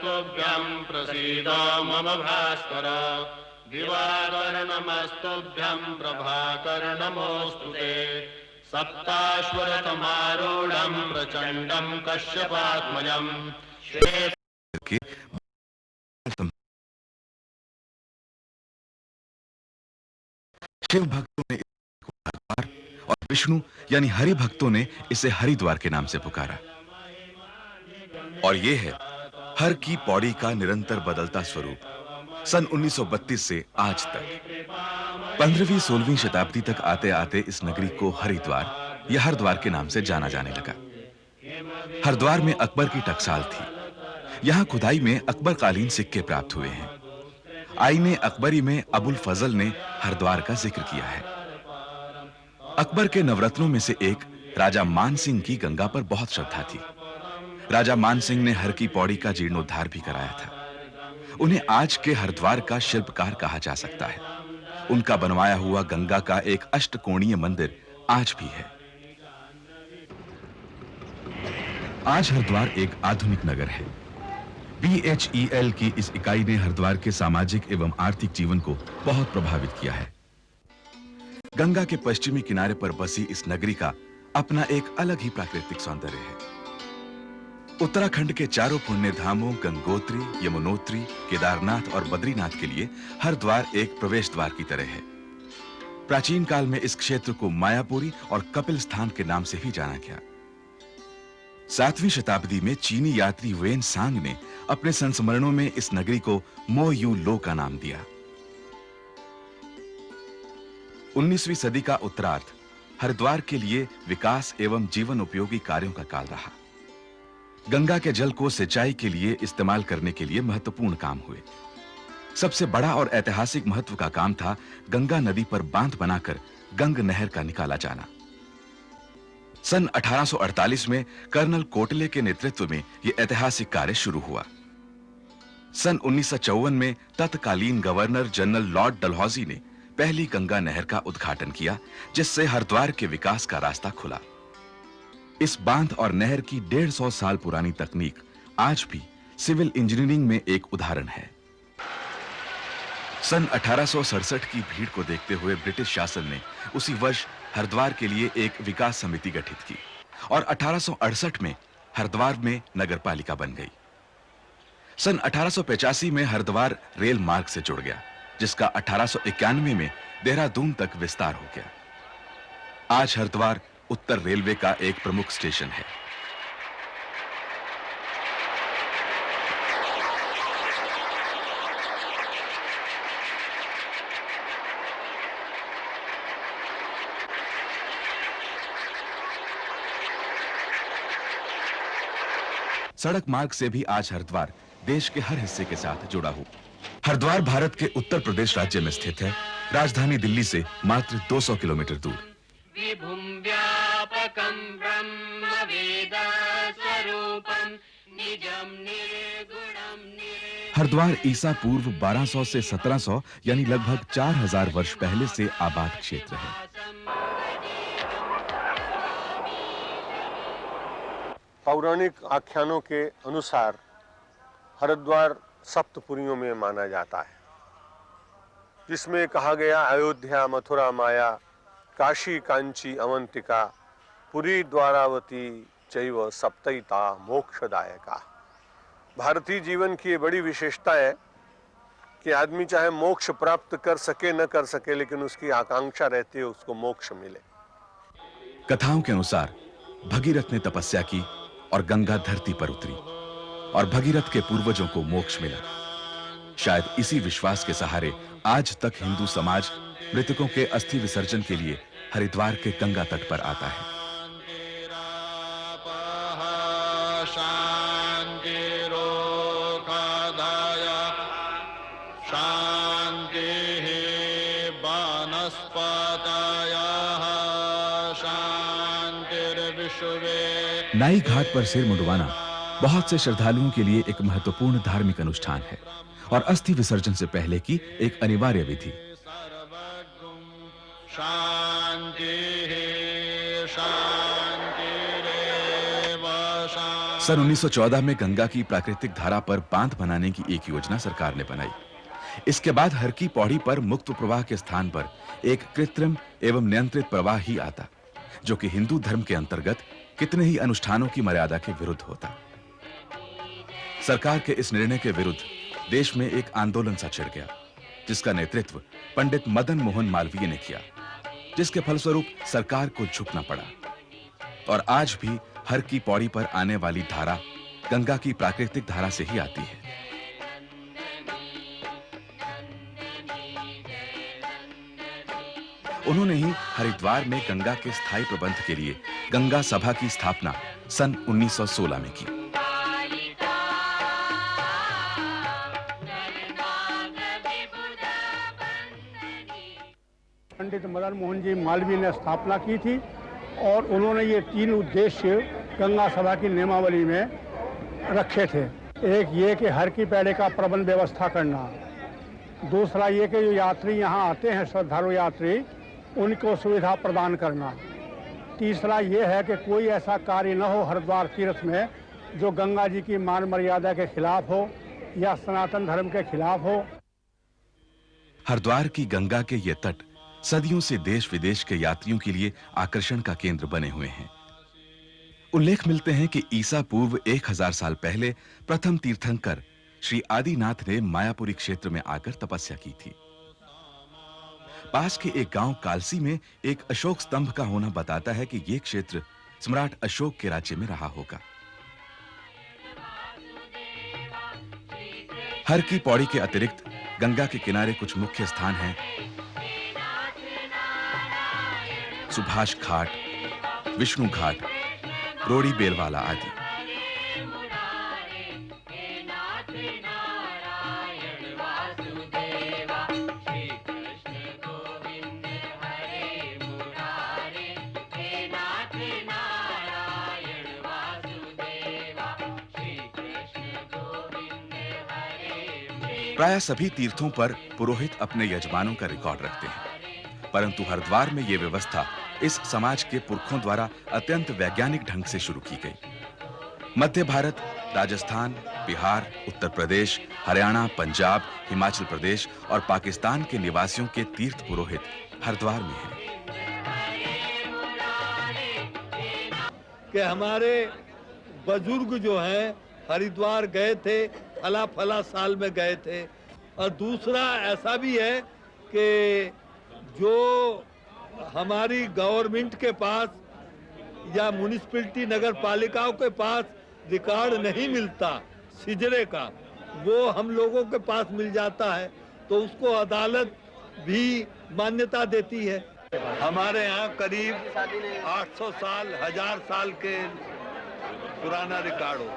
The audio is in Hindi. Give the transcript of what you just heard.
नमस्तुभ्यं प्रसीद मम भास्कर दिवाकर नमस्तुभ्यं प्रभाकर नमोस्तुते सप्ताश्वरतमारूढं प्रचंडं कश्यपात्मजं शिव भक्तों ने हरिद्वार और विष्णु यानी हरि भक्तों ने इसे हरिद्वार के नाम से पुकारा। और यह है हर की पौड़ी का निरंतर बदलता स्वरूप। सन 1932 से आज तक 15वीं 16वीं शताब्दी तक आते-आते इस नगरी को हरिद्वार या हरद्वार के नाम से जाना जाने लगा। हरद्वार में अकबर की टकसाल थी। यहां खुदाई में अकबर कालीन सिक्के प्राप्त हुए हैं। आईने अकबरी में अबुल फजल ने हरद्वार का जिक्र किया है। अकबर के नवरत्नों में से एक राजा मान सिंह की गंगा पर बहुत श्रद्धा थी। राजा मान सिंह ने हर की पौड़ी का जीर्णोद्धार भी कराया था। उन्हें आज के हरद्वार का शिल्पकार कहा जा सकता है। उनका बनवाया हुआ गंगा का एक अष्टकोणीय मंदिर आज भी है। आज हरद्वार एक आधुनिक नगर है। BHEL की इस इकाई ने हरद्वार के सामाजिक एवं आर्थिक जीवन को बहुत प्रभावित किया है। गंगा के पश्चिमी किनारे पर बसी इस नगरी का अपना एक अलग ही प्राकृतिक सौंदर्य है। उत्तराखंड के चारों पुण्य धामों गंगोत्री, यमुनोत्री, केदारनाथ और बद्रीनाथ के लिए हरद्वार एक प्रवेश द्वार की तरह है। प्राचीन काल में इस क्षेत्र को मायापुरी और कपिल स्थान के नाम से भी जाना गया। 7वीं शताब्दी में चीनी यात्री वेन सांग ने अपने संस्मरणों में इस नगरी को मो यू लो का नाम दिया। 19वीं सदी का उत्तरार्ध हरिद्वार के लिए विकास एवं जीवन उपयोगी कार्यों का काल रहा। गंगा के जल को सिंचाई के लिए इस्तेमाल करने के लिए महत्वपूर्ण काम हुए। सबसे बड़ा और ऐतिहासिक महत्व का काम था गंगा नदी पर बांध बनाकर गंग नहर का निकाला जाना। सन 1848 में कर्नल कोटले के नेतृत्व में यह ऐतिहासिक कार्य शुरू हुआ। सन 1954 में तत्कालीन गवर्नर जनरल लॉर्ड डलहौजी ने पहली गंगा नहर का उद्घाटन किया, जिससे हरिद्वार के विकास का रास्ता खुला। इस बांध और नहर की 150 साल पुरानी तकनीक आज भी सिविल इंजीनियरिंग में एक उदाहरण है। सन 1867 की भीड़ को देखते हुए ब्रिटिश शासन ने उसी वर्ष हरिद्वार के लिए एक विकास समिति गठित की और 1868 में हरिद्वार में नगरपालिका बन गई। सन 1885 में हरिद्वार रेल मार्ग से जुड़ गया, जिसका 1891 में देहरादून तक विस्तार हो गया। आज हरिद्वार उत्तर रेलवे का एक प्रमुख स्टेशन है। सड़क मार्ग से भी आज हरिद्वार देश के हर हिस्से के साथ जुड़ा हुआ। हरिद्वार भारत के उत्तर प्रदेश राज्य में स्थित है, राजधानी दिल्ली से मात्र 200 किलोमीटर दूर। विभुं व्यापकं ब्रह्म वेद स्वरूपं निजं निर्गुणं हरिद्वार ईसा पूर्व 1200 से 1700 यानी लगभग 4000 वर्ष पहले से आबाद क्षेत्र है। पौराणिक आख्यानों के अनुसार हरिद्वार सप्तपुरियों में माना जाता है, जिसमें कहा गया अयोध्या, मथुरा, माया, काशी, कांची, अवंतिका, पुरी, द्वारावती चैव सप्तैता मोक्षदायका। भारतीय जीवन की ये बड़ी विशेषता है कि आदमी चाहे मोक्ष प्राप्त कर सके न कर सके, लेकिन उसकी आकांक्षा रहती है उसको मोक्ष मिले। कथाओं के अनुसार भगीरथ ने तपस्या की और गंगा धरती पर उतरी और भगीरथ के पूर्वजों को मोक्ष मिला। शायद इसी विश्वास के सहारे आज तक हिंदू समाज मृतकों के अस्थि विसर्जन के लिए हरिद्वार के गंगा तट पर आता है। नाई घाट पर सिर मुंडवाना बहुत से श्रद्धालुओं के लिए एक महत्वपूर्ण धार्मिक अनुष्ठान है और अस्थि विसर्जन से पहले की एक अनिवार्य विधि। सन 1914 में गंगा की प्राकृतिक धारा पर बांध बनाने की एक योजना सरकार ने बनाई। इसके बाद हर की पौड़ी पर मुक्त प्रवाह के स्थान पर एक कृत्रिम एवं नियंत्रित प्रवाह ही आता, जो कि हिंदू धर्म के अंतर्गत कितने ही अनुष्ठानों की मर्यादा के विरुद्ध होता। सरकार के इस निर्णय के विरुद्ध देश में एक आंदोलन सा छिड़ गया, जिसका नेतृत्व पंडित मदन मोहन मालवीय ने किया, जिसके फलस्वरूप सरकार को झुकना पड़ा। और आज भी हर की पौड़ी पर आने वाली धारा गंगा की प्राकृतिक धारा से ही आती है। उन्होंने ही हरिद्वार में गंगा के स्थायी प्रबंध के लिए गंगा सभा की स्थापना सन 1916 में की। पंडित मदन मोहन जी मालवीय ने स्थापना की थी और उन्होंने ये 3 उद्देश्य गंगा सभा की नियमावली में रखे थे। एक ये कि हर की पौड़ी का प्रबंध व्यवस्था करना, दूसरा ये कि जो यात्री यहाँ आते हैं, श्रद्धालु यात्री, उनको सुविधा प्रदान करना, तीसरा ये है कि कोई ऐसा कार्य न हो हरिद्वार तीर्थ में जो गंगा जी की मान मर्यादा के खिलाफ हो या सनातन धर्म के खिलाफ हो। हरिद्वार की गंगा के ये तट सदियों से देश विदेश के यात्रियों के लिए आकर्षण का केंद्र बने हुए हैं। उल्लेख मिलते हैं कि ईसा पूर्व 1000 साल पहले प्रथम तीर्थंकर श्री आदिनाथ ने मायापुरी क्षेत्र में आकर तपस्या की थी। पास के एक गांव कालसी में एक अशोक स्तंभ का होना बताता है कि यह क्षेत्र सम्राट अशोक के राज्य में रहा होगा। हर की पौड़ी के अतिरिक्त गंगा के किनारे कुछ मुख्य स्थान हैं: सुभाष घाट, विष्णु घाट, रोड़ी बेलवाला आदि। प्राय सभी तीर्थों पर पुरोहित अपने यजमानों का रिकॉर्ड रखते हैं, परंतु हरिद्वार में यह व्यवस्था इस समाज के पुरखों द्वारा अत्यंत वैज्ञानिक ढंग से शुरू की गई। मध्य भारत, राजस्थान, बिहार, उत्तर प्रदेश, हरियाणा, पंजाब, हिमाचल प्रदेश और पाकिस्तान के निवासियों के तीर्थ पुरोहित हरिद्वार में हैं। कि हमारे बुजुर्ग जो हैं हरिद्वार गए थे, फला साल में गए थे। और दूसरा ऐसा भी है कि जो हमारी गवर्नमेंट के पास या म्युनिसिपैलिटी नगर पालिकाओं के पास रिकॉर्ड नहीं मिलता सिजरे का, वो हम लोगों के पास मिल जाता है, तो उसको अदालत भी मान्यता देती है। हमारे यहाँ करीब 800 साल, 1000 साल के पुराना रिकॉर्ड हो।